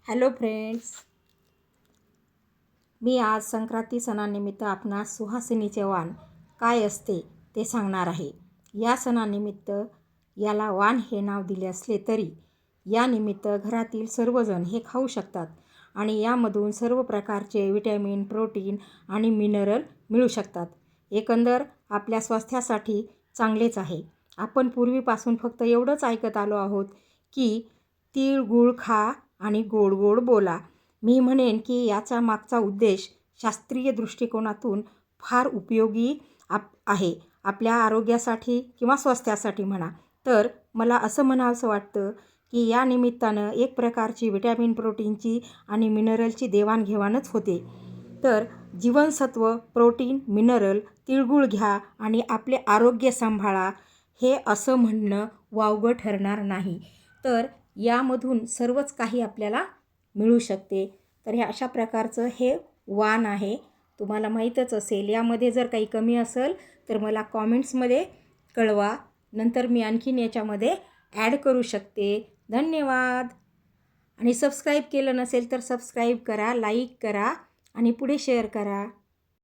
Hello friends, मी आज संक्रांती सणानिमित्त आपणास सुहासिनीचे वाण काय असते ते सांगणार आहे. या सणानिमित्त याला वाण हे नाव दिले असले तरी या निमित्त घरातील सर्वजण हे खाऊ शकतात आणि यामधून सर्व प्रकारचे विटॅमिन, प्रोटीन आणि मिनरल मिळू शकतात. एकंदर आपल्या स्वास्थ्यासाठी चांगलेच आहे. आपण पूर्वीपासून फक्त एवढंच ऐकत आलो आहोत की तीळ गुळ खा आणि गोड गोड बोला. मी म्हणेन की याचा मागचा उद्देश शास्त्रीय दृष्टिकोनातून फार उपयोगी आहे. आपल्या आरोग्यासाठी किंवा स्वास्थ्यासाठी म्हणा. तर मला असं म्हणावंसं वाटतं की या निमित्तानं एक प्रकारची विटॅमिन, प्रोटीनची आणि मिनरलची देवाणघेवाणच होते. तर जीवनसत्व, प्रोटीन, मिनरल तिळगुळ घ्या आणि आपले आरोग्य सांभाळा हे असं म्हणणं वावगं ठरणार नाही. तर यामधून सर्वच काही आपल्याला मिळू शकते. तर हे अशा प्रकारचं हे वाण आहे. तुम्हाला माहीतच असेल. यामध्ये जर काही कमी असेल तर मला कॉमेंट्समध्ये कळवा. नंतर मी आणखीन याच्यामध्ये ॲड करू शकते. धन्यवाद. आणि सबस्क्राईब केलं नसेल तर सबस्क्राईब करा, लाईक करा आणि पुढे शेअर करा.